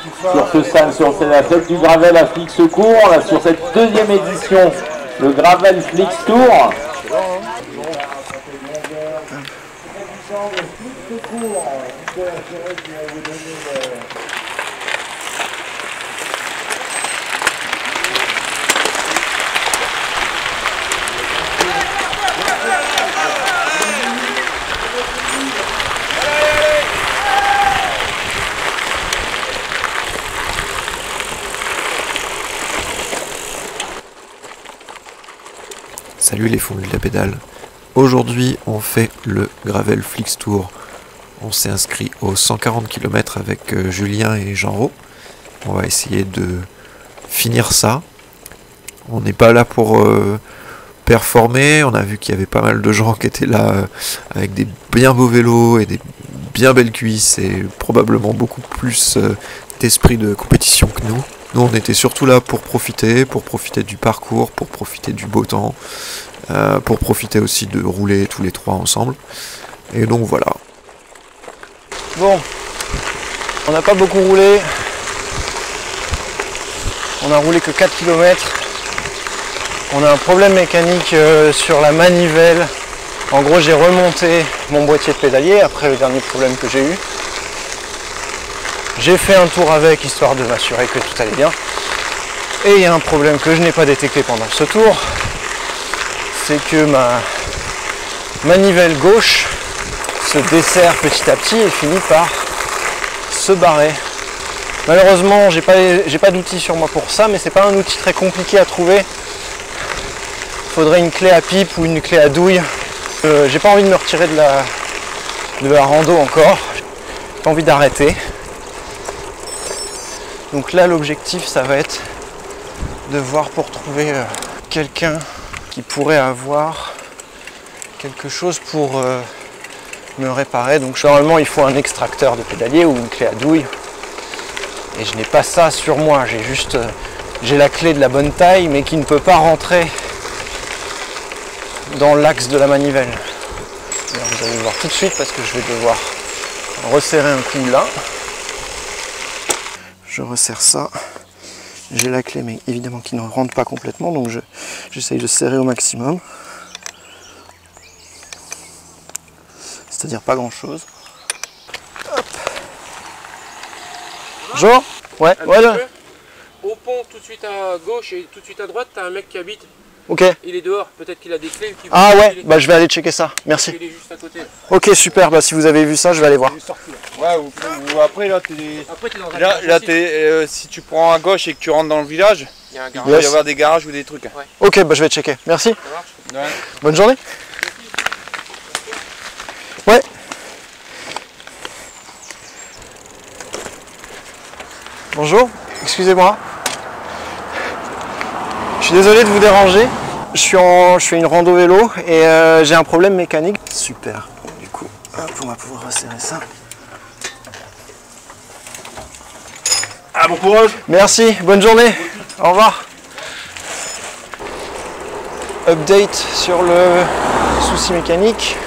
sur ce stand, sur la fête du Gravel à Flix Secours, là, sur cette deuxième édition, le Gravel Flix Tour. Salut les fondus de la pédale. Aujourd'hui on fait le Gravel Flix Tour. On s'est inscrit aux 140 km avec Julien et Jean-Ro. On va essayer de finir ça. On n'est pas là pour performer. On a vu qu'il y avait pas mal de gens qui étaient là avec des bien beaux vélos et des bien belles cuisses et probablement beaucoup plus d'esprit de compétition que nous. Nous, on était surtout là pour profiter du parcours, pour profiter du beau temps, pour profiter aussi de rouler tous les trois ensemble. Et donc voilà. Bon, on n'a pas beaucoup roulé. On a roulé que 4 km. On a un problème mécanique sur la manivelle. En gros, j'ai remonté mon boîtier de pédalier après le dernier problème que j'ai eu. J'ai fait un tour avec, histoire de m'assurer que tout allait bien. Et il y a un problème que je n'ai pas détecté pendant ce tour. C'est que ma manivelle gauche se desserre petit à petit et finit par se barrer. Malheureusement, j'ai pas d'outil sur moi pour ça, mais c'est pas un outil très compliqué à trouver. Il faudrait une clé à pipe ou une clé à douille. J'ai pas envie de me retirer de la rando encore. J'ai pas envie d'arrêter. Donc là, l'objectif, ça va être de voir pour trouver quelqu'un qui pourrait avoir quelque chose pour me réparer. Donc normalement, il faut un extracteur de pédalier ou une clé à douille. Et je n'ai pas ça sur moi. J'ai la clé de la bonne taille, mais qui ne peut pas rentrer dans l'axe de la manivelle. Alors, vous allez le voir tout de suite parce que je vais devoir resserrer un coup là. Je resserre ça, j'ai la clé mais évidemment qui ne rentre pas complètement, donc j'essaye de serrer au maximum. C'est-à-dire pas grand chose. Hop. Bonjour. Ouais, voilà. Au pont tout de suite à gauche et tout de suite à droite, t'as un mec qui habite. Ok. Il est dehors, peut-être qu'il a des clés. Ah ouais, bah je vais aller checker ça, merci. Il est juste à côté. Ok, super, bah si vous avez vu ça, je vais aller voir. Ouais, ou après là, Après, t'es dans un si tu prends à gauche et que tu rentres dans le village, il y a un il garage. doit y avoir des garages ou des trucs. Ouais. Ok, bah je vais checker, merci. Ouais. Bonne journée. Ouais. Bonjour, excusez-moi. Je suis désolé de vous déranger. Je fais une rando vélo et j'ai un problème mécanique. Super. Du coup, hop, on va pouvoir resserrer ça. Ah, bon courage. Merci, bonne journée. Au revoir. Update sur le souci mécanique.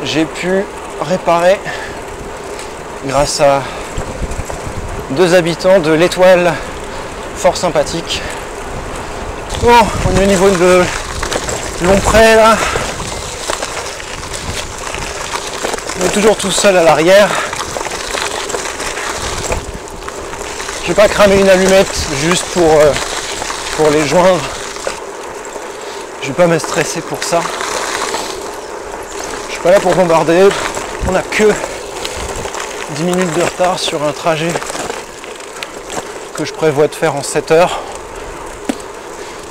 J'ai pu réparer grâce à 2 habitants de l'Étoile fort sympathique. Bon, on est au niveau de Longpré là. On est toujours tout seul à l'arrière. Je vais pas cramer une allumette juste pour les joindre. Je vais pas me stresser pour ça. Je suis pas là pour bombarder. On a que 10 minutes de retard sur un trajet que je prévois de faire en 7 heures.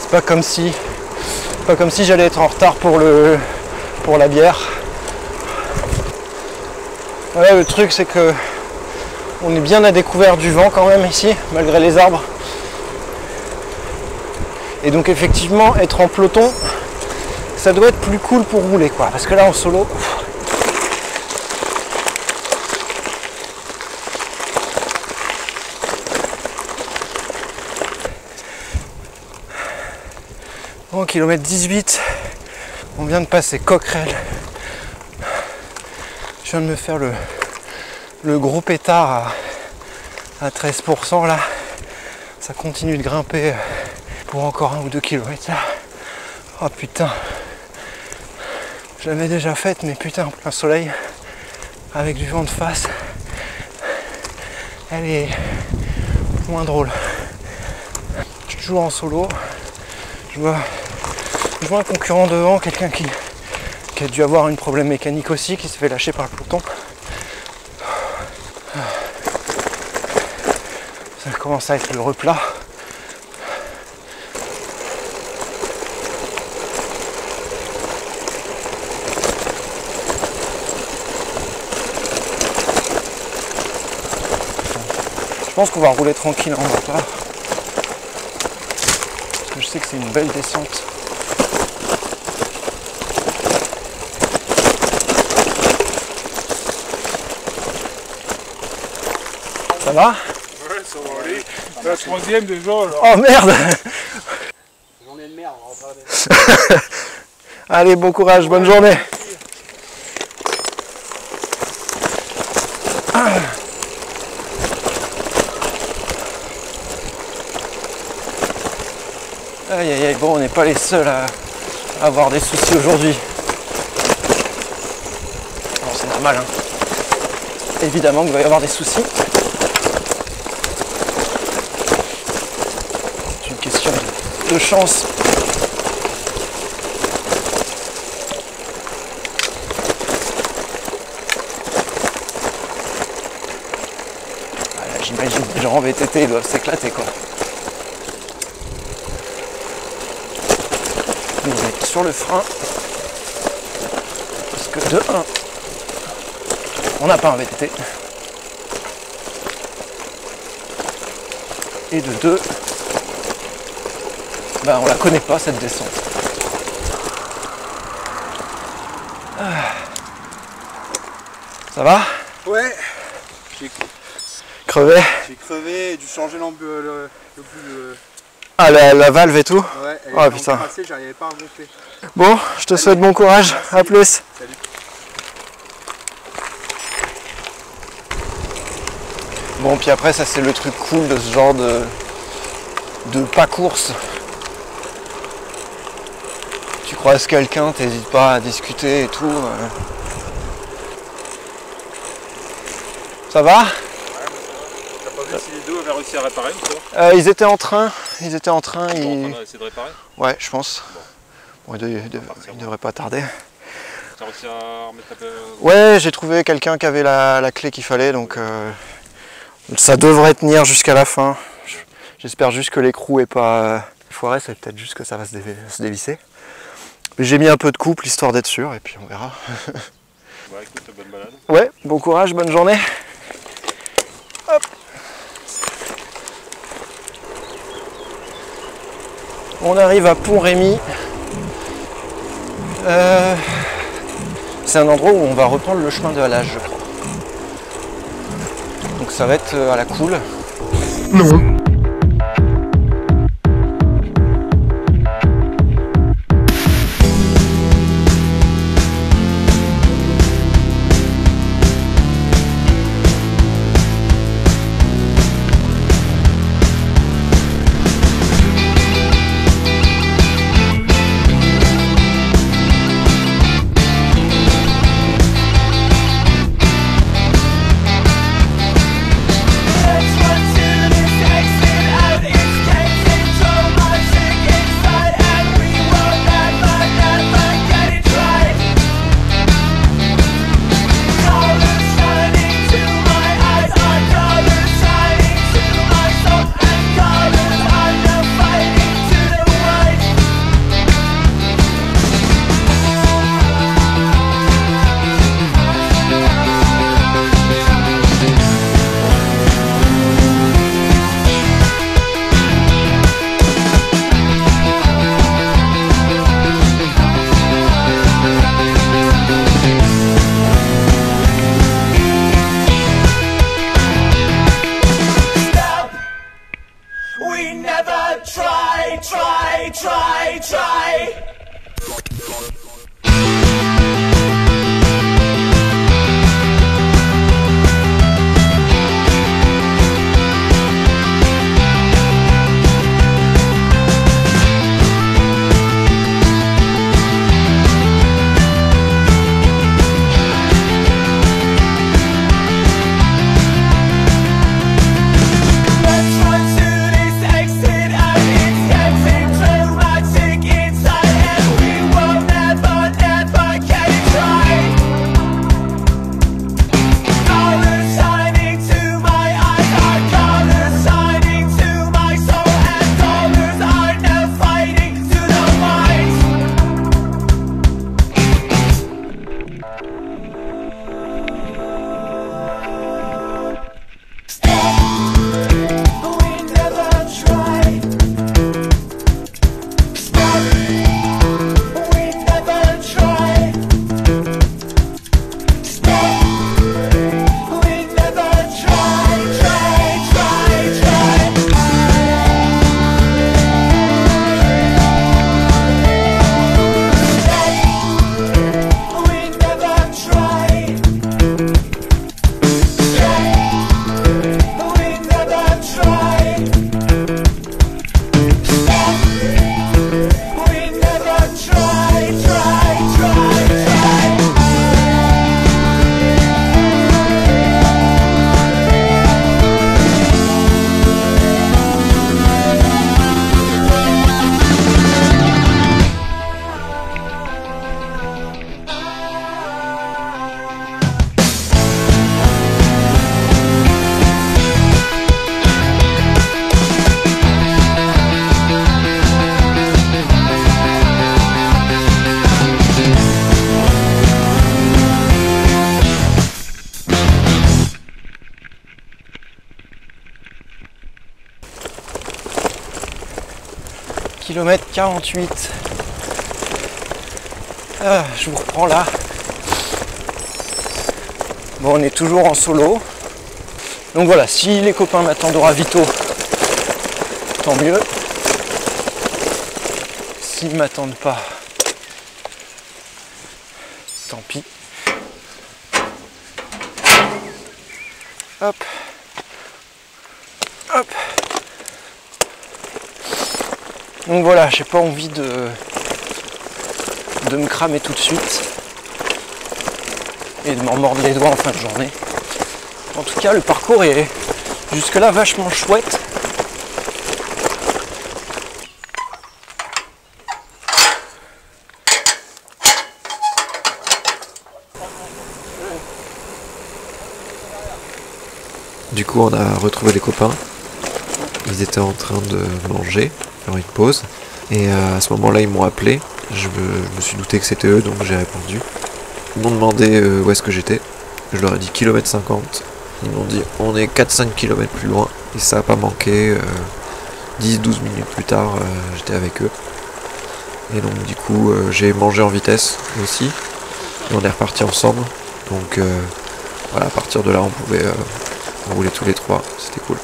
C'est pas comme si j'allais être en retard pour la bière. Ouais, le truc c'est que on est bien à découvert du vent quand même ici, malgré les arbres. Et donc effectivement, être en peloton, ça doit être plus cool pour rouler quoi. Parce que là en solo. Bon, kilomètre 18, on vient de passer Coquerel. Je viens de me faire le gros pétard à 13% là. Ça continue de grimper pour encore 1 ou 2 km là. Oh putain. Je l'avais déjà faite, mais putain, en plein soleil, avec du vent de face, elle est moins drôle. Je suis toujours en solo. Je vois un concurrent devant, quelqu'un qui a dû avoir un problème mécanique aussi, qui se fait lâcher par le peloton. Ça commence à être le replat. Je pense qu'on va rouler tranquille en bas. Parce que je sais que c'est une belle descente. Ça va? Ouais, ça va aller. C'est la troisième déjà là. Oh merde! Journée de merde, on va pas. Allez, bon courage, bonne journée! Aïe aïe aïe, bon, on n'est pas les seuls à avoir des soucis aujourd'hui. Bon, c'est normal, hein. Évidemment qu'il va y avoir des soucis. C'est une question de chance. Ah, là, j'imagine les gens en VTT, ils doivent s'éclater quoi. Nous, on est sur le frein. Parce que de 1, on n'a pas un VTT. Et de 2, ben, on la connaît pas cette descente. Ça va? Ouais. Crevé? J'ai crevé et dû changer le Ah, la valve et tout? Ouais, elle Oh était putain. encrassée, j'arrivais pas à gonfler. Bon, je te souhaite bon courage. Merci. À plus. Salut. Bon, puis après, ça c'est le truc cool de ce genre de pas course. Tu croises quelqu'un, t'hésites pas à discuter et tout. Ça va? T'as pas vu si les deux avaient réussi à réparer ou quoi? Ils étaient en train. Ils étaient en train. On a essayé de réparer. Ouais, je pense. Bon, ils devraient pas tarder. T'as réussi à remettre la... Ouais, j'ai trouvé quelqu'un qui avait la clé qu'il fallait, donc ça devrait tenir jusqu'à la fin. J'espère juste que l'écrou est pas foiré, c'est peut-être juste que ça va se dévisser. Mais j'ai mis un peu de couple histoire d'être sûr, et puis on verra. Ouais, écoute, bonne balade. Ouais, bon courage, bonne journée. Hop. On arrive à Pont-Rémy. C'est un endroit où on va reprendre le chemin de halage, je crois. Donc ça va être à la cool. Non. km 48. Ah, je vous reprends là. Bon, on est toujours en solo. Donc voilà, si les copains m'attendent au ravito, tant mieux. S'ils ne m'attendent pas, tant pis. Hop. Hop. Donc voilà, j'ai pas envie de me cramer tout de suite et de m'en mordre les doigts en fin de journée. En tout cas, le parcours est jusque-là vachement chouette. Du coup, on a retrouvé les copains. Ils étaient en train de manger, faire une pause. Et à ce moment-là, ils m'ont appelé. Je me suis douté que c'était eux, donc j'ai répondu. Ils m'ont demandé où est-ce que j'étais. Je leur ai dit kilomètre 50. Ils m'ont dit on est 4-5 km plus loin. Et ça n'a pas manqué. 10-12 minutes plus tard, j'étais avec eux. Et donc du coup, j'ai mangé en vitesse aussi. Et on est reparti ensemble. Donc voilà, à partir de là, on pouvait rouler tous les trois. C'était cool.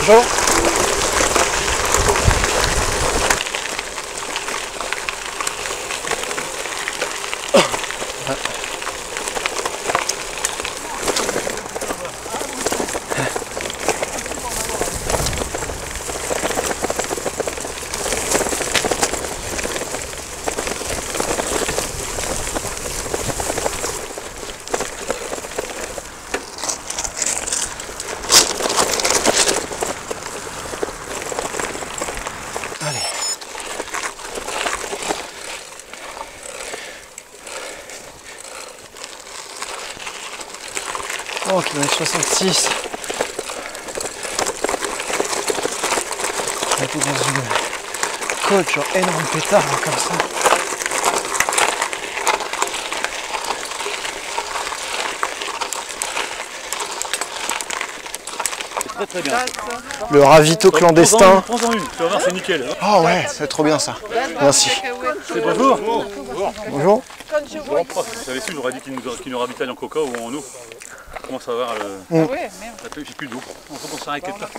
Bonjour. Allez. Oh, kilomètre 66. On était dans une côte, genre énorme pétard, là, comme ça. Très très bien. Le ravito clandestin. Prends-en une, tu vas voir, c'est nickel. Oh ouais, c'est trop bien ça. Merci. Bonjour. Bonjour. Vous savez si j'aurais dit qu'il nous ravitaille en coca ou en eau. On commence à avoir le... Mm. J'ai plus d'eau. Il faut qu'on s'arrête quelque part.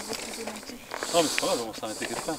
Non mais c'est pas grave, on va s'arrêter quelque part.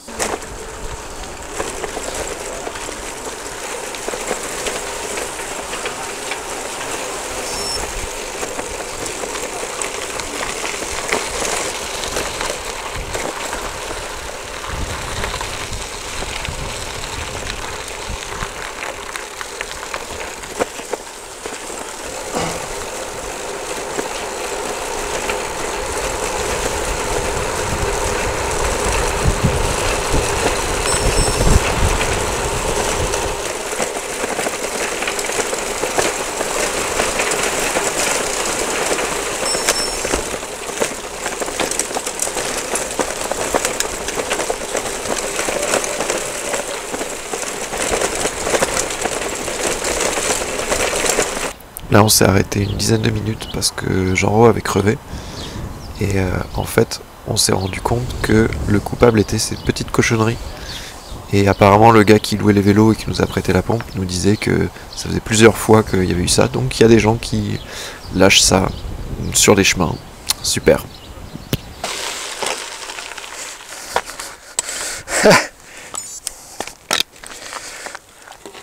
Là, on s'est arrêté une dizaine de minutes parce que Jean-Ro avait crevé. Et en fait, on s'est rendu compte que le coupable était ces petites cochonneries. Et apparemment, le gars qui louait les vélos et qui nous a prêté la pompe nous disait que ça faisait plusieurs fois qu'il y avait eu ça. Donc il y a des gens qui lâchent ça sur les chemins. Super.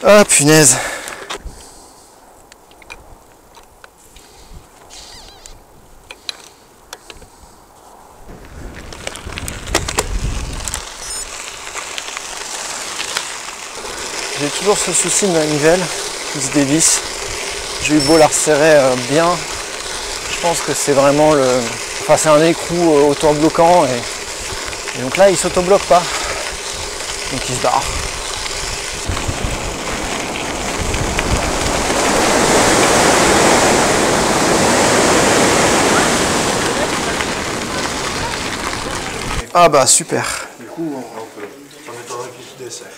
Ah punaise. J'ai toujours ce souci de manivelle qui se dévisse. J'ai eu beau la resserrer bien. Je pense que c'est vraiment le... Enfin c'est un écrou autobloquant et donc là il s'autobloque pas. Donc il se barre. Ah bah super. Du coup, ça m'étonnerait qu'il se dessert.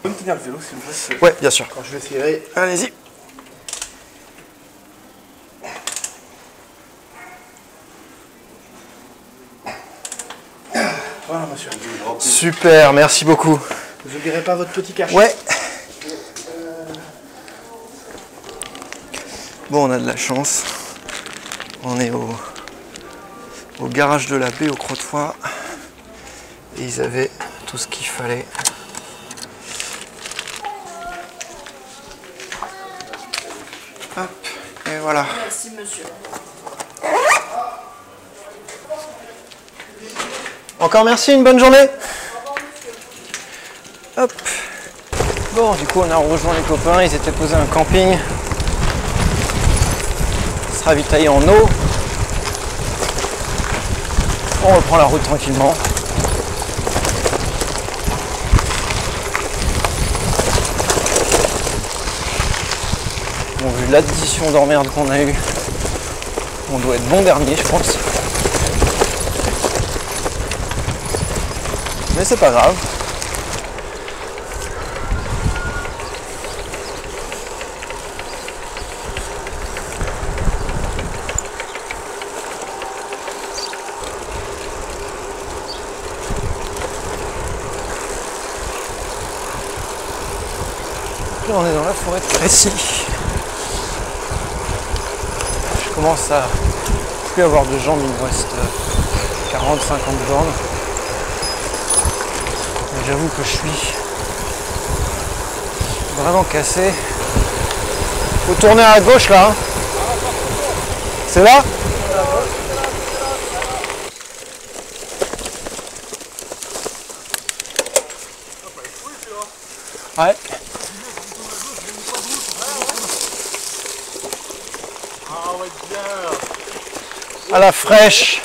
Vous pouvez me tenir le vélo s'il vous plaît? Ouais, bien sûr. Quand je vais tirer. Allez-y. Voilà, monsieur. Super, merci beaucoup. Vous n'oublierez pas votre petit cachet. Ouais. Bon, on a de la chance. On est au garage de la baie au Croix-de-Foix. Et ils avaient tout ce qu'il fallait. Hop, et voilà. Merci monsieur. Encore merci, une bonne journée. Hop. Bon, du coup, on a rejoint les copains. Ils étaient posés un camping. Se ravitailler en eau. On reprend la route tranquillement. Bon, vu l'addition d'emmerde qu'on a eu, on doit être bon dernier, je pense. Mais c'est pas grave. Là, on est dans la forêt de Crécy. Je commence à plus avoir de jambes, il me reste 40-50 bornes. J'avoue que je suis vraiment cassé. Faut tourner à gauche là. Hein. C'est là? Ouais. Ah ouais, bien. À la fraîche.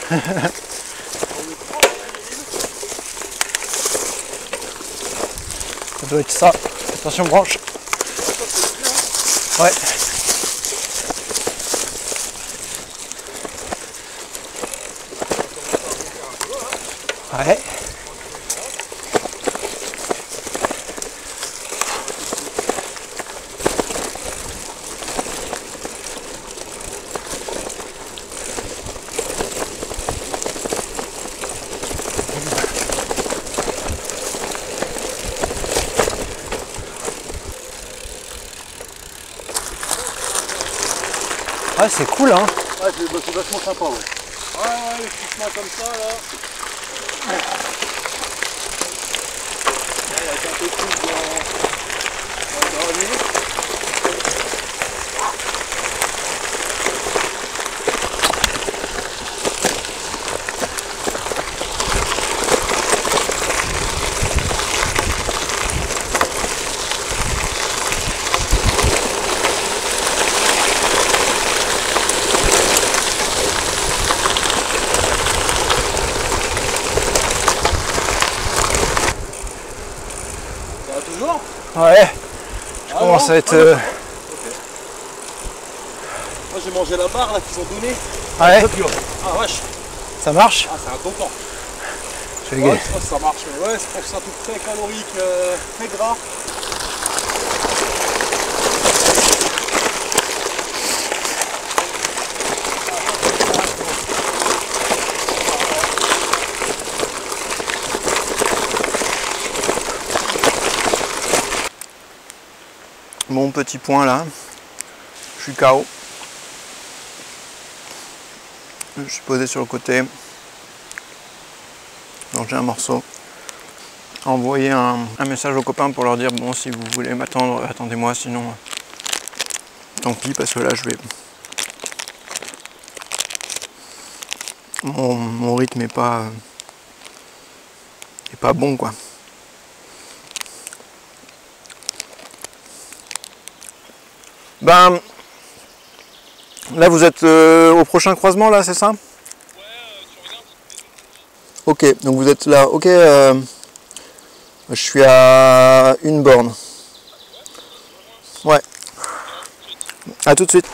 Ça doit être ça. Attention branche. Ouais. Ouais. Ah, c'est cool, hein. Ouais, c'est vachement sympa, ouais. Ouais, les petits chemins comme ça, là. Il y a un peu plus dans la nuit. Toujours? Ouais. Je commence à être... Moi j'ai mangé la barre là qu'ils ont donnée. Ouais. Ah wesh. Ça marche? Ah c'est un bon temps. Je vais Ouais, gagner. je pense que ça marche. Mais ouais, c'est pour que c'est un truc très calorique, très gras. Mon petit point là, je suis KO. Je suis posé sur le côté. manger un morceau. Envoyer un message aux copains pour leur dire bon, si vous voulez m'attendre, attendez-moi, sinon tant pis, parce que là je vais... Mon rythme est pas bon, quoi. Ben là vous êtes au prochain croisement là, c'est ça? Ouais, tu regardes. Ok, donc vous êtes là, ok, je suis à une borne. Ouais. À tout de suite.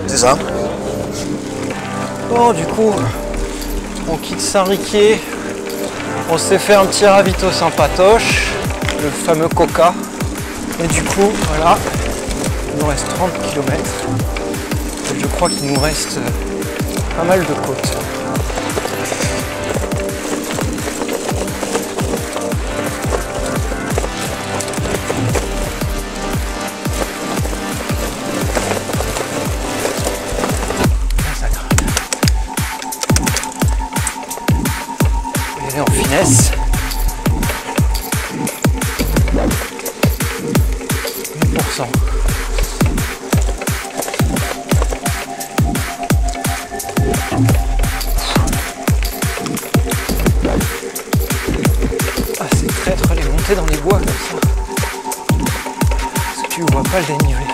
C'est ça. Bon, du coup, on quitte Saint-Riquier. On s'est fait un petit ravito sympatoche, le fameux Coca. Et du coup, voilà, il nous reste 30 km. Et je crois qu'il nous reste pas mal de côtes. En finesse. 1000%. Ah, c'est traître les montées dans les bois comme ça. Parce que tu vois pas le dénivelé.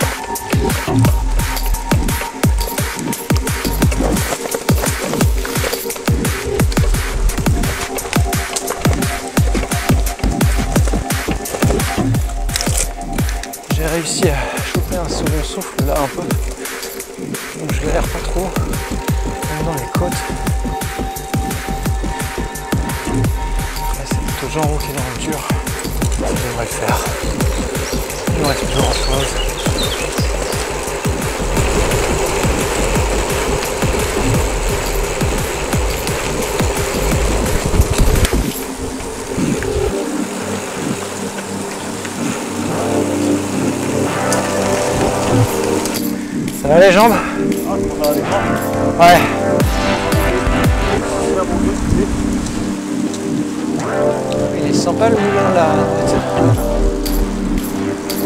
J'ai réussi à choper un second souffle là un peu, donc je galère pas trop, même dans les côtes. Là c'est plutôt Jean-Ro qui est dans le dur, ça devrait le faire. Il nous reste toujours en chose. Ça va les jambes? Ouais. Il est sympa le moulin.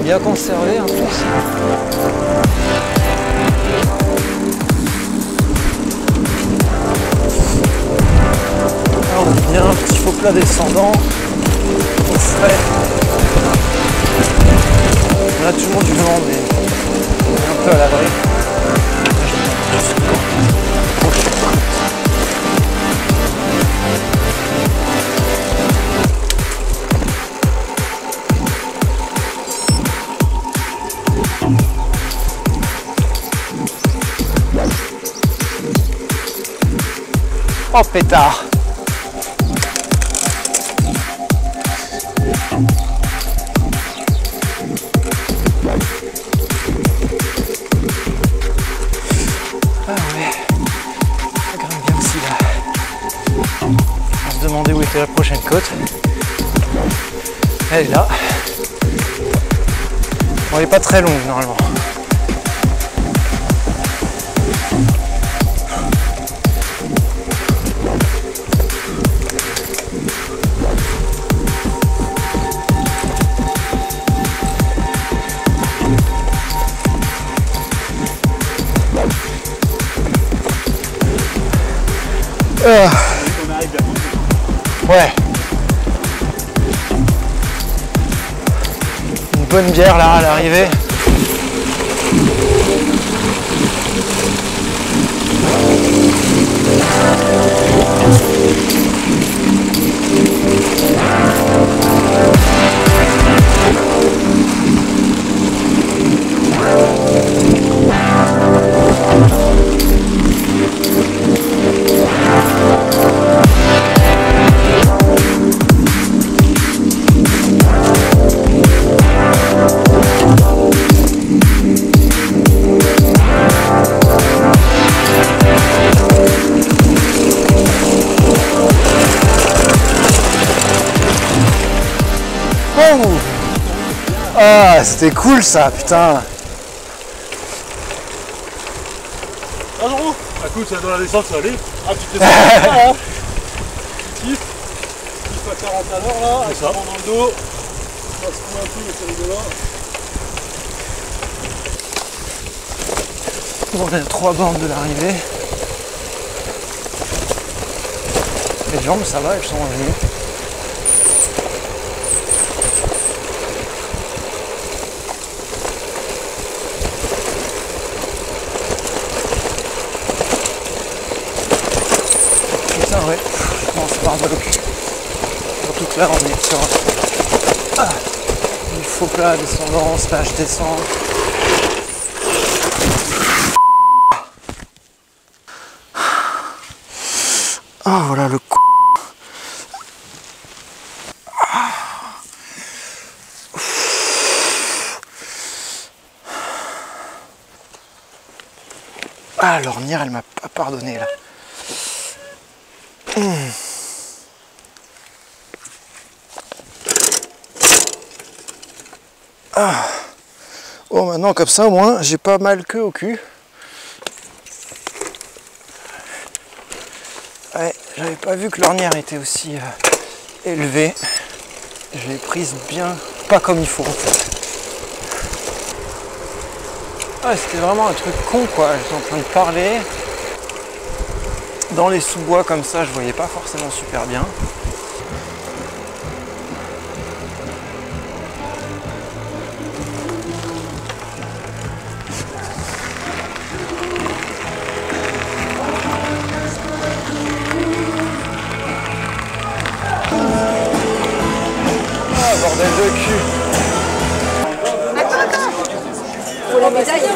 bien conservé en plus. Là, on est bien, petit faux plat descendant. Au frais. On a toujours du vent, mais on est un peu à l'abri. Oh pétard! Ah ouais, ça grimpe bien aussi là. On se demandait où était la prochaine côte. Elle est là. Bon, elle est pas très longue normalement. Ouais. Une bonne bière là à l'arrivée. Ah, c'était cool ça, putain. Bonjour. Ah cool, ça dans la descente, ça allait. Ah, tu te descends là, hein. Tu kiffes à 40 à l'heure là, avec ça dans le dos. On va se prendre un peu, mais c'est rigolo. Bon, on est à 3 bornes de l'arrivée. Les jambes, ça va, elles sont revenues. Putain, ouais, je commence à avoir mal au cul. Surtout que là, on est sur du faux plat descendant, slash descend. Ah, voilà le coup. Ah, l'ornière, elle m'a pas pardonné là. Ah. Bon, maintenant comme ça au moins j'ai pas mal que au cul. Ouais, j'avais pas vu que l'ornière était aussi élevée. Je l'ai prise bien, pas comme il faut en fait. Ah, c'était vraiment un truc con quoi, j'étais en train de parler. Dans les sous-bois comme ça, je voyais pas forcément super bien. Ah, bordel de cul. Pour la médaille,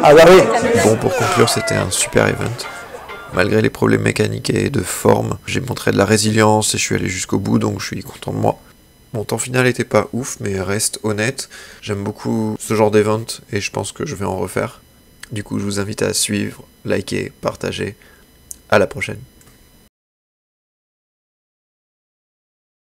Ah bah oui. Bon, pour conclure, c'était un super event. Malgré les problèmes mécaniques et de forme, j'ai montré de la résilience et je suis allé jusqu'au bout, donc je suis content de moi. Mon temps final n'était pas ouf, mais reste honnête. J'aime beaucoup ce genre d'event et je pense que je vais en refaire. Du coup, je vous invite à suivre, liker, partager. À la prochaine.